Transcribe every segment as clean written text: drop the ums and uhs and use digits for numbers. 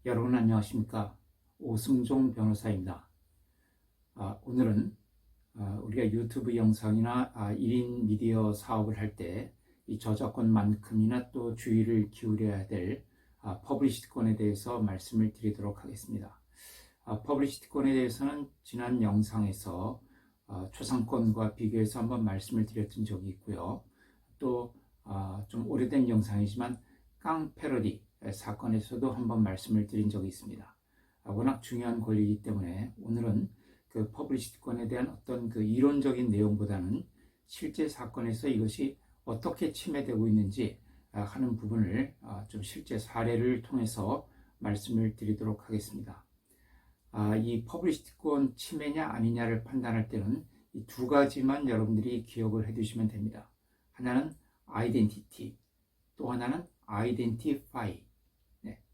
여러분 안녕하십니까? 오승종 변호사입니다. 오늘은 우리가 유튜브 영상이나 1인 미디어 사업을 할 때 이 저작권만큼이나 또 주의를 기울여야 될 퍼블리시티권에 대해서 말씀을 드리도록 하겠습니다. 퍼블리시티권에 대해서는 지난 영상에서 초상권과 비교해서 한번 말씀을 드렸던 적이 있고요. 또 좀 오래된 영상이지만 깡 패러디 사건에서도 한번 말씀을 드린 적이 있습니다. 워낙 중요한 권리이기 때문에 오늘은 그 퍼블리시티권에 대한 어떤 그 이론적인 내용보다는 실제 사건에서 이것이 어떻게 침해되고 있는지 하는 부분을 좀 실제 사례를 통해서 말씀을 드리도록 하겠습니다. 이 퍼블리시티권 침해냐 아니냐를 판단할 때는 이 두 가지만 여러분들이 기억을 해두시면 됩니다. 하나는 아이덴티티, 또 하나는 아이덴티파이.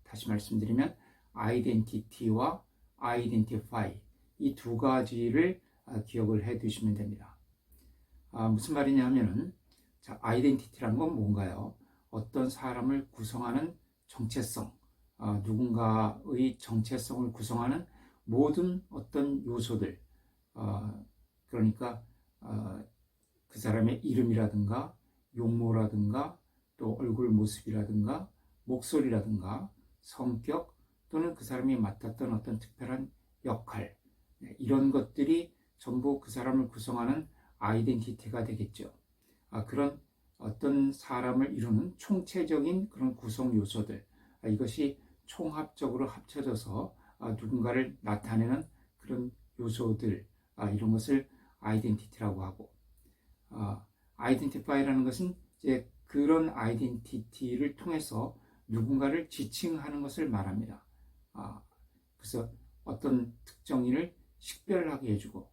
다시 말씀드리면 아이덴티티와 아이덴티파이, 이 두 가지를 기억을 해 두시면 됩니다. 무슨 말이냐 하면은, 아이덴티티란 건 뭔가요? 어떤 사람을 구성하는 정체성, 누군가의 정체성을 구성하는 모든 어떤 요소들, 그러니까 그 사람의 이름이라든가 용모라든가 또 얼굴 모습이라든가 목소리라든가 성격, 또는 그 사람이 맡았던 어떤 특별한 역할, 이런 것들이 전부 그 사람을 구성하는 아이덴티티가 되겠죠. 그런 어떤 사람을 이루는 총체적인 그런 구성 요소들, 이것이 총합적으로 합쳐져서 누군가를 나타내는 그런 요소들, 이런 것을 아이덴티티라고 하고, 아이덴티파이라는 것은 이제 그런 아이덴티티를 통해서 누군가를 지칭하는 것을 말합니다. 그래서 어떤 특정인을 식별하게 해주고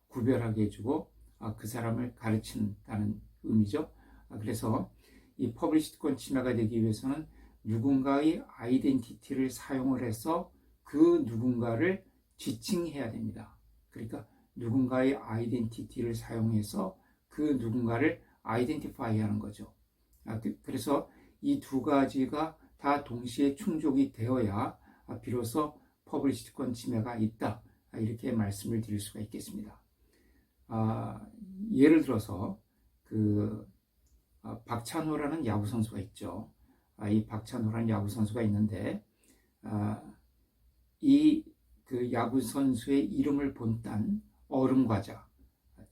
구별하게 해주고 그 사람을 가르친다는 의미죠. 그래서 이 퍼블리시티권 침해가 되기 위해서는 누군가의 아이덴티티를 사용을 해서 그 누군가를 지칭해야 됩니다. 그러니까 누군가의 아이덴티티를 사용해서 그 누군가를 아이덴티파이 하는 거죠. 그래서 이 두 가지가 다 동시에 충족이 되어야 비로소 퍼블리시티권 침해가 있다, 이렇게 말씀을 드릴 수가 있겠습니다. 예를 들어서 박찬호라는 야구 선수가 있죠. 이 박찬호라는 야구 선수가 있는데 이 그 야구 선수의 이름을 본딴 얼음 과자,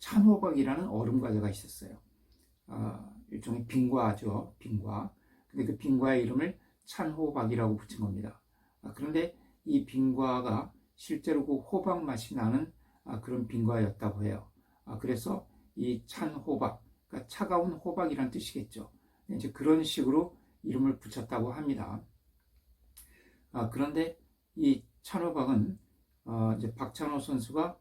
찬호박이라는 얼음 과자가 있었어요. 일종의 빙과죠, 빙과. 근데 그 빙과의 이름을 찬호박이라고 붙인 겁니다. 그런데 이 빙과가 실제로 그 호박 맛이 나는 그런 빙과였다고 해요. 그래서 이 찬호박, 그러니까 차가운 호박이란 뜻이겠죠. 이제 그런 식으로 이름을 붙였다고 합니다. 그런데 이 찬호박은 이제 박찬호 선수가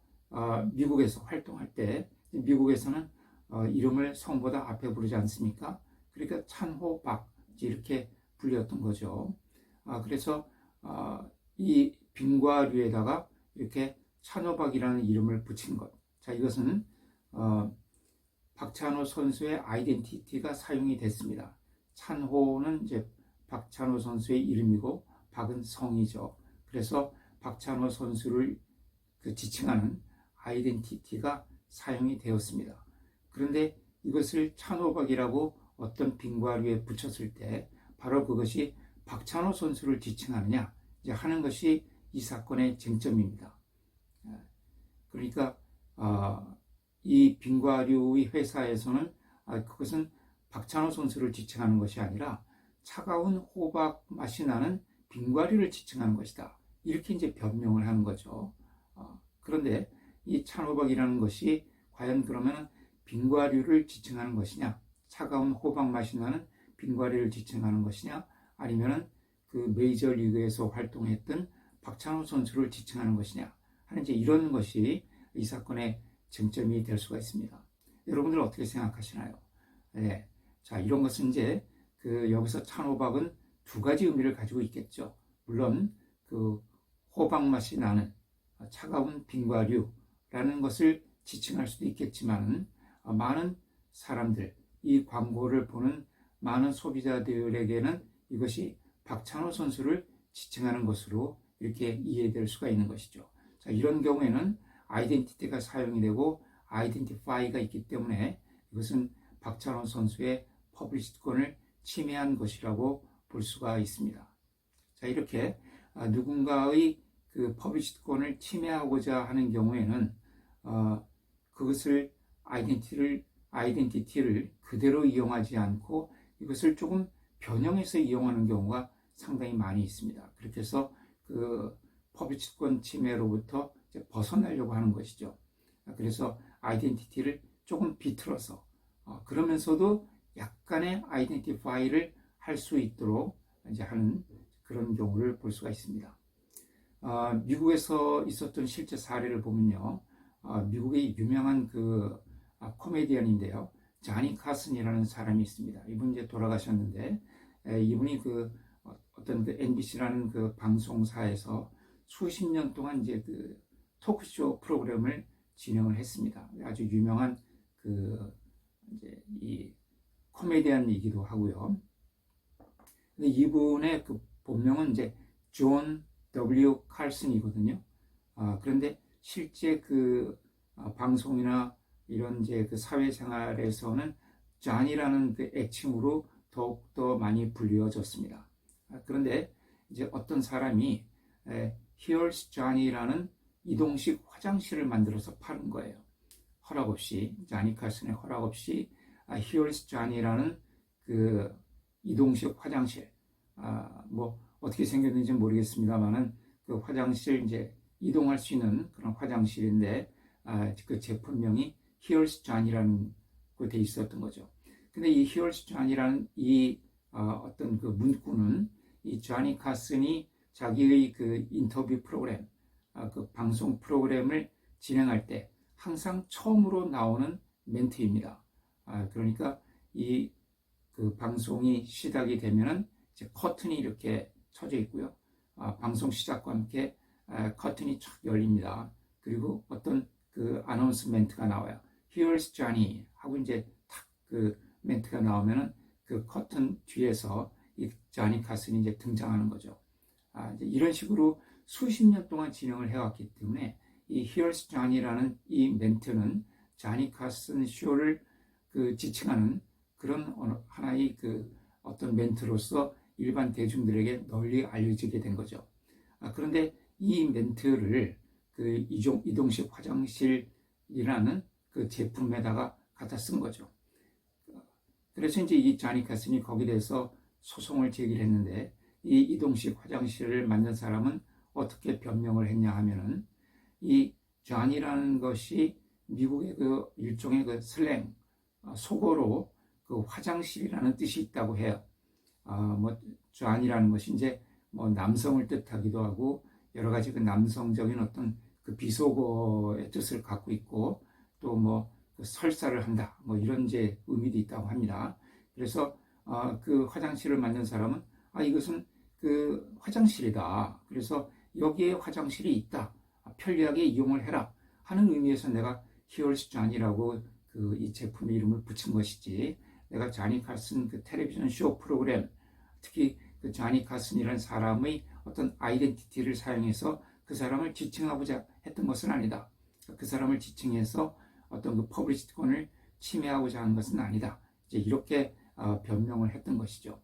미국에서 활동할 때, 미국에서는 이름을 성보다 앞에 부르지 않습니까? 그러니까 찬호박, 이렇게 불렸던 거죠. 그래서 이 빙과류에다가 이렇게 찬호박이라는 이름을 붙인 것. 이것은 박찬호 선수의 아이덴티티가 사용이 됐습니다. 찬호는 이제 박찬호 선수의 이름이고 박은 성이죠. 그래서 박찬호 선수를 지칭하는 아이덴티티가 사용이 되었습니다. 그런데 이것을 찬호박이라고 어떤 빙과류에 붙였을 때 바로 그것이 박찬호 선수를 지칭하느냐 하는 것이 이 사건의 쟁점입니다. 그러니까 이 빙과류의 회사에서는 그것은 박찬호 선수를 지칭하는 것이 아니라 차가운 호박 맛이 나는 빙과류를 지칭하는 것이다, 이렇게 이제 변명을 하는 거죠. 그런데 이 찬호박이라는 것이 과연 그러면 빙과류를 지칭하는 것이냐, 차가운 호박 맛이 나는 빙과류를 지칭하는 것이냐, 아니면은 그 메이저리그에서 활동했던 박찬호 선수를 지칭하는 것이냐 하는 이제 이런 것이 이 사건의 쟁점이 될 수가 있습니다. 여러분들 어떻게 생각하시나요? 네. 이런 것은 이제 여기서 찬호박은 두 가지 의미를 가지고 있겠죠. 물론 그 호박 맛이 나는 차가운 빙과류라는 것을 지칭할 수도 있겠지만, 많은 사람들, 이 광고를 보는 많은 소비자들에게는 이것이 박찬호 선수를 지칭하는 것으로 이렇게 이해될 수가 있는 것이죠. 자, 이런 경우에는 아이덴티티가 사용이 되고 아이덴티파이가 있기 때문에 이것은 박찬호 선수의 퍼블리시티권을 침해한 것이라고 볼 수가 있습니다. 자, 이렇게 누군가의 그 퍼블리시티권을 침해하고자 하는 경우에는 그것을 아이덴티티를 그대로 이용하지 않고 이것을 조금 변형해서 이용하는 경우가 상당히 많이 있습니다. 그렇게 해서 그 퍼블리시티권 침해로부터 이제 벗어나려고 하는 것이죠. 그래서 아이덴티티를 조금 비틀어서 그러면서도 약간의 아이덴티파이를 할 수 있도록 이제 하는 그런 경우를 볼 수가 있습니다. 미국에서 있었던 실제 사례를 보면요, 미국의 유명한 그 코미디언인데요, 자니 카슨이라는 사람이 있습니다. 이분 이제 돌아가셨는데 이분이 그 어떤 그 MBC라는 그 방송사에서 수십 년 동안 이제 그 토크쇼 프로그램을 진행을 했습니다. 아주 유명한 그 이제 이 코미디언이기도 하고요. 근데 이분의 그 본명은 이제 존 W. 칼슨이거든요. 그런데 실제 그 방송이나 이런 이제 그 사회생활에서는 존이라는 그 애칭으로 더욱더 많이 불리워졌습니다. 그런데 이제 어떤 사람이 Here's Johnny라는 이동식 화장실을 만들어서 파는 거예요. 허락 없이, 자니 칼슨의 허락 없이 Here's Johnny라는 그 이동식 화장실, 뭐 어떻게 생겼는지 모르겠습니다만은 그 화장실 이제 이동할 수 있는 그런 화장실인데 그 제품명이 Here's Johnny라는 거 돼 있었던 거죠. 근데 이 Here's Johnny라는 이 어떤 그 문구는 이 자니 카슨이 자기의 그 인터뷰 프로그램, 그 방송 프로그램을 진행할 때 항상 처음으로 나오는 멘트입니다. 그러니까 이 그 방송이 시작이 되면은 이제 커튼이 이렇게 쳐져 있고요. 방송 시작과 함께 커튼이 쫙 열립니다. 그리고 어떤 그 아나운스멘트가 나와요. Here's Johnny 하고 이제 탁 그 멘트가 나오면은 그 커튼 뒤에서 이 자니 카슨이 이제 등장하는 거죠. 이제 이런 식으로 수십 년 동안 진행을 해왔기 때문에 이 Here's Johnny라는 이 멘트는 자니 카슨 쇼를 그 지칭하는 그런 하나의 그 어떤 멘트로서 일반 대중들에게 널리 알려지게 된 거죠. 그런데 이 멘트를 그 이동식 화장실이라는 그 제품에다가 갖다 쓴 거죠. 그래서 이제 이 자니 카슨이 거기에 대해서 소송을 제기를 했는데 이 이동식 화장실을 만든 사람은 어떻게 변명을 했냐 하면은 이 존이라는 것이 미국의 그 일종의 그 슬랭, 속어로 그 화장실이라는 뜻이 있다고 해요. 뭐 존이라는 것이 이제 뭐 남성을 뜻하기도 하고 여러 가지 그 남성적인 어떤 그 비속어의 뜻을 갖고 있고 또 뭐 그 설사를 한다 뭐 이런 이제 의미도 있다고 합니다. 그래서 그 화장실을 만든 사람은 이것은 그 화장실이다. 그래서 여기에 화장실이 있다. 편리하게 이용을 해라 하는 의미에서 내가 Here's Johnny라고 그 이 제품의 이름을 붙인 것이지. 내가 자니 칼슨 그 텔레비전 쇼 프로그램, 특히 그 자니 칼슨이라는 사람의 어떤 아이덴티티를 사용해서 그 사람을 지칭하고자 했던 것은 아니다. 그 사람을 지칭해서 어떤 그 퍼블리시티권을 침해하고자 하는 것은 아니다. 이제 이렇게 변명을 했던 것이죠.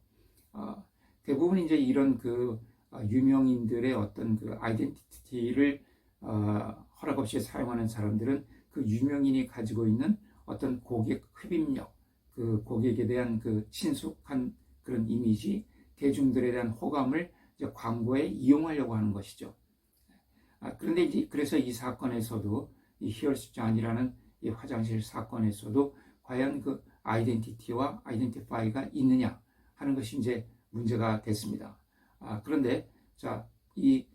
대부분 이제 이런 그 유명인들의 어떤 그 아이덴티티를 허락 없이 사용하는 사람들은 그 유명인이 가지고 있는 어떤 고객 흡입력, 그 고객에 대한 그 친숙한 그런 이미지, 대중들에 대한 호감을 이제 광고에 이용하려고 하는 것이죠. 그런데 이제 그래서 이 사건에서도 이 Here's Johnny라는 이 화장실 사건에서도 과연 그 아이덴티티와 아이덴티파이가 있느냐 하는 것이 이제 문제가 됐습니다. 그런데 이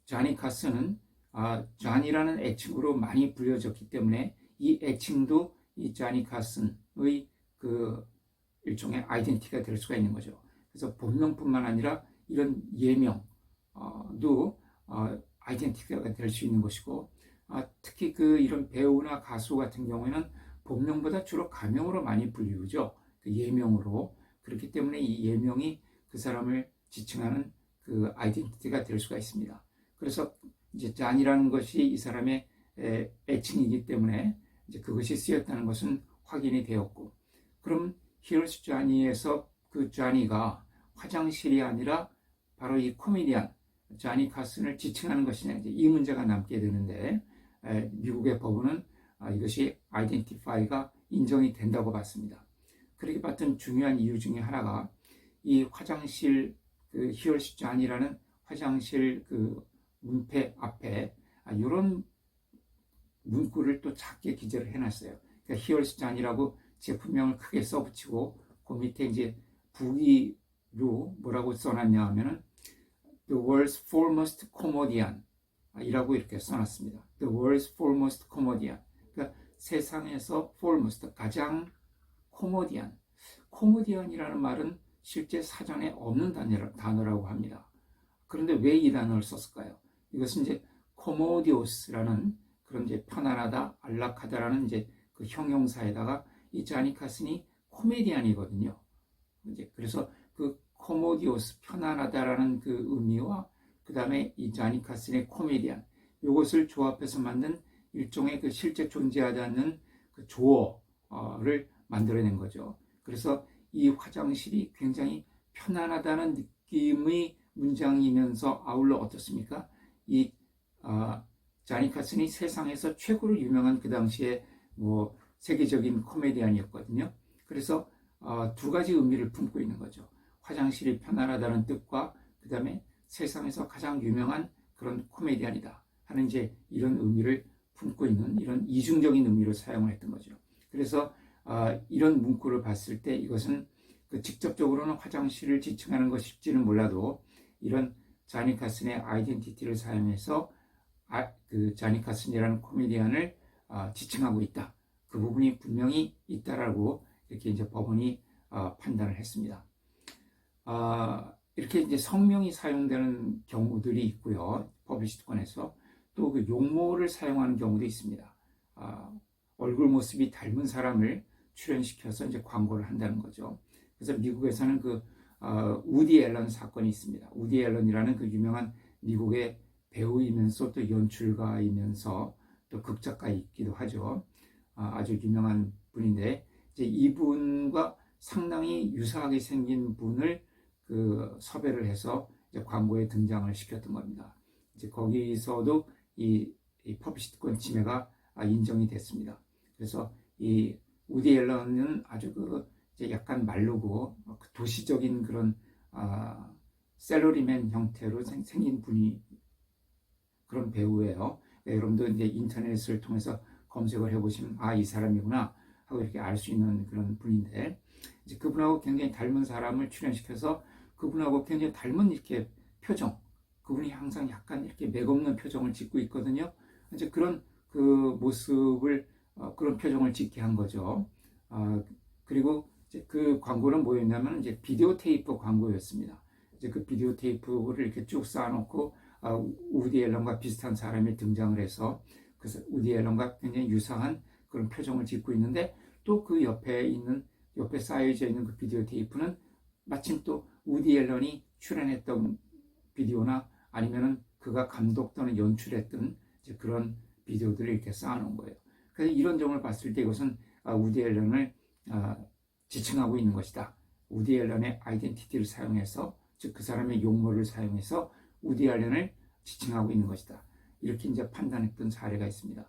자니 카슨은 존이라는 애칭으로 많이 불려졌기 때문에 이 애칭도 이 자니 카슨의 그 일종의 아이덴티티가 될 수가 있는 거죠. 그래서 본명뿐만 아니라 이런 예명도 아이덴티티가 될 수 있는 것이고, 특히 그 이런 배우나 가수 같은 경우에는 본명보다 주로 가명으로 많이 불리우죠. 그 예명으로. 그렇기 때문에 이 예명이 그 사람을 지칭하는 그 아이덴티티가 될 수가 있습니다. 그래서 이제 잔이라는 것이 이 사람의 애칭이기 때문에 이제 그것이 쓰였다는 것은 확인이 되었고, 그럼 히어스 쟈니에서 그 쟈니가 화장실이 아니라 바로 이 코미디언 쟈니 카슨을 지칭하는 것이냐, 이제 이 문제가 남게 되는데, 미국의 법원은 이것이 아이덴티파이가 인정이 된다고 봤습니다. 그렇게 봤던 중요한 이유 중에 하나가 이 화장실 그 히어스 쟈니라는 화장실 그 문패 앞에 이런 문구를 또 작게 기재를 해놨어요. 그러니까 히어스 쟈니라고 제품명을 크게 써붙이고 그 밑에 이제 부기로 뭐라고 써놨냐 하면은 The world's foremost comedian 이라고 이렇게 써놨습니다. The world's foremost comedian. 그러니까 세상에서 foremost 가장 코모디안. 코모디안이라는 말은 실제 사전에 없는 단어라고 합니다. 그런데 왜 이 단어를 썼을까요? 이것은 이제 코모디오스라는 그런 이제 편안하다, 안락하다라는 이제 그 형용사에다가 이 쟈니 카슨이 코미디안이거든요. 이제 그래서 그 코모디오스 편안하다라는 그 의미와 그 다음에 이 쟈니 카슨의 코미디안 이것을 조합해서 만든 일종의 그 실제 존재하지 않는 그 조어를 만들어낸 거죠. 그래서 이 화장실이 굉장히 편안하다는 느낌의 문장이면서 아울러 어떻습니까? 이 쟈니 카슨이 세상에서 최고로 유명한 그 당시에 뭐 세계적인 코미디언이었거든요. 그래서 두 가지 의미를 품고 있는 거죠. 화장실이 편안하다는 뜻과 그 다음에 세상에서 가장 유명한 그런 코미디언이다 하는 이제 이런 의미를 품고 있는 이런 이중적인 의미로 사용을 했던 거죠. 그래서 이런 문구를 봤을 때 이것은 그 직접적으로는 화장실을 지칭하는 것일지는 몰라도 이런 쟈니 카슨의 아이덴티티를 사용해서 그 쟈니 카슨이라는 코미디언을 지칭하고 있다. 그 부분이 분명히 있다라고 이렇게 이제 법원이 판단을 했습니다. 이렇게 이제 성명이 사용되는 경우들이 있고요. 퍼블리시드권에서 또 그 용모를 사용하는 경우도 있습니다. 얼굴 모습이 닮은 사람을 출연시켜서 이제 광고를 한다는 거죠. 그래서 미국에서는 그 우디 앨런 사건이 있습니다. 우디 앨런이라는 그 유명한 미국의 배우이면서 또 연출가이면서 또 극작가이기도 하죠. 아주 유명한 분인데 이제 이분과 상당히 유사하게 생긴 분을 그 섭외를 해서 이제 광고에 등장을 시켰던 겁니다. 이제 거기서도 이 퍼블리시드권 침해가 인정이 됐습니다. 그래서 이 우디 앨런은 아주 그 이제 약간 마르고 도시적인 그런 셀러리맨 형태로 생긴 분이 그런 배우예요. 여러분도 이제 인터넷을 통해서 검색을 해보시면 이 사람이구나 하고 이렇게 알 수 있는 그런 분인데 이제 그분하고 굉장히 닮은 사람을 출연시켜서 그분하고 굉장히 닮은 이렇게 표정, 그분이 항상 약간 이렇게 맥없는 표정을 짓고 있거든요. 이제 그런 그 모습을 그런 표정을 짓게 한 거죠. 그리고 이제 그 광고는 뭐였냐면 이제 비디오 테이프 광고였습니다. 이제 그 비디오 테이프를 이렇게 쭉 쌓아놓고 우디 앨런과 비슷한 사람이 등장을 해서 그래서 우디 앨런과 굉장히 유사한 그런 표정을 짓고 있는데 또 그 옆에 쌓여져 있는 그 비디오 테이프는 마침 또 우디 앨런이 출연했던 비디오나 아니면은 그가 감독 또는 연출했던 이제 그런 비디오들을 이렇게 쌓아놓은 거예요. 그래서 이런 점을 봤을 때 이것은 우디 앨런을 지칭하고 있는 것이다. 우디 앨런의 아이덴티티를 사용해서 즉 그 사람의 용모를 사용해서 우디 앨런을 지칭하고 있는 것이다. 이렇게 이제 판단했던 사례가 있습니다.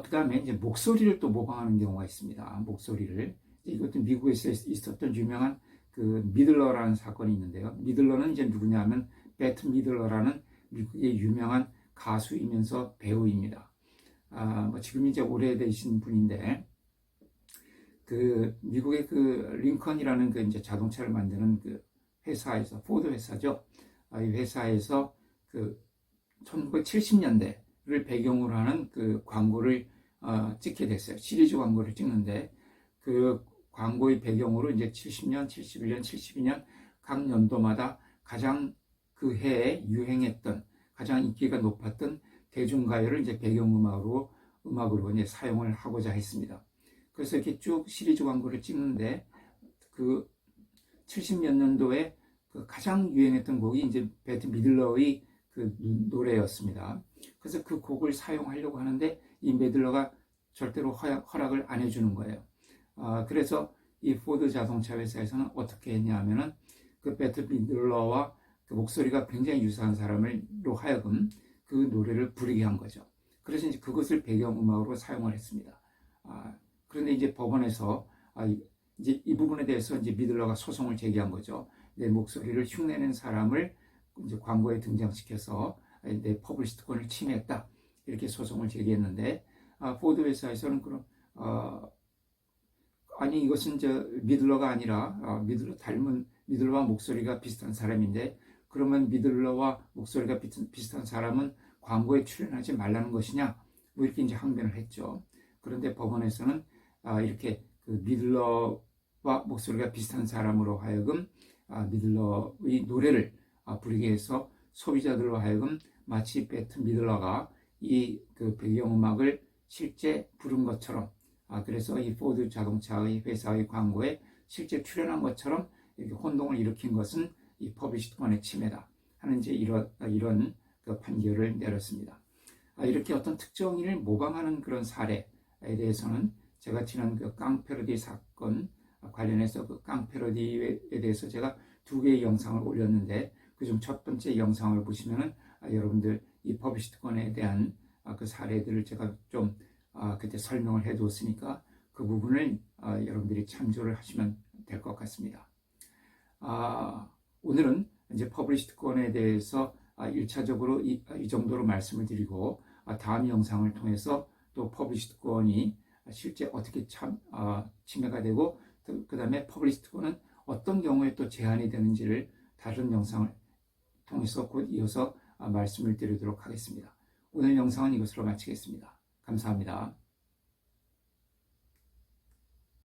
그 다음에 이제 목소리를 또 모방하는 경우가 있습니다. 목소리를. 이것도 미국에서 있었던 유명한 그 미들러라는 사건이 있는데요. 미들러는 이제 누구냐 하면 배트 미들러라는 미국의 유명한 가수이면서 배우입니다. 뭐 지금 이제 오래되신 분인데, 그 미국의 그 링컨이라는 그 이제 자동차를 만드는 그 회사에서, 포드 회사죠. 이 회사에서 그 1970년대를 배경으로 하는 그 광고를 찍게 됐어요. 시리즈 광고를 찍는데 그 광고의 배경으로 이제 70년, 71년, 72년 각 연도마다 가장 그 해에 유행했던 가장 인기가 높았던 대중가요를 이제 배경음악으로 이제 사용을 하고자 했습니다. 그래서 이렇게 쭉 시리즈 광고를 찍는데 그 70몇 년도에 그 그 가장 유행했던 곡이 이제 배트 미들러의 그 노래였습니다. 그래서 그 곡을 사용하려고 하는데 이 미들러가 절대로 허락을 안 해주는 거예요. 그래서 이 포드 자동차 회사에서는 어떻게 했냐 하면은 그 배트 미들러와 그 목소리가 굉장히 유사한 사람으로 하여금 그 노래를 부르게 한 거죠. 그래서 이제 그것을 배경음악으로 사용을 했습니다. 그런데 이제 법원에서 이제 이 부분에 대해서 이제 미들러가 소송을 제기한 거죠. 내 목소리를 흉내낸 사람을 이제 광고에 등장시켜서 내 퍼블리시티권을 침해했다. 이렇게 소송을 제기했는데 포드 회사에서는 그럼 아니 이것은 미들러가 아니라 미들러와 목소리가 비슷한 사람인데 그러면 미들러와 목소리가 비슷한 사람은 광고에 출연하지 말라는 것이냐? 뭐 이렇게 이제 항변을 했죠. 그런데 법원에서는 이렇게 그 미들러와 목소리가 비슷한 사람으로 하여금 미들러의 노래를 부르게 해서 소비자들로 하여금 마치 배트 미들러가 이 그 배경음악을 실제 부른 것처럼 그래서 이 포드 자동차의 회사의 광고에 실제 출연한 것처럼 이렇게 혼동을 일으킨 것은 이 퍼블리시티권의 침해다 하는 이제 이런 그 판결을 내렸습니다. 이렇게 어떤 특정인을 모방하는 그런 사례에 대해서는 제가 지난 그 깡패러디 사건 관련해서 그 깡패러디에 대해서 제가 2개의 영상을 올렸는데 그중 첫 번째 영상을 보시면은 여러분들 이 퍼블리시티권에 대한 그 사례들을 제가 좀 그때 설명을 해 두었으니까 그 부분을 여러분들이 참조를 하시면 될 것 같습니다. 오늘은 이제 퍼블리시티권에 대해서 1차적으로 이 정도로 말씀을 드리고 다음 영상을 통해서 또 퍼블리시티권이 실제 어떻게 침해가 되고 그 다음에 퍼블리시티권은 어떤 경우에 또 제한이 되는지를 다른 영상을 통해서 곧 이어서 말씀을 드리도록 하겠습니다. 오늘 영상은 이것으로 마치겠습니다. 감사합니다.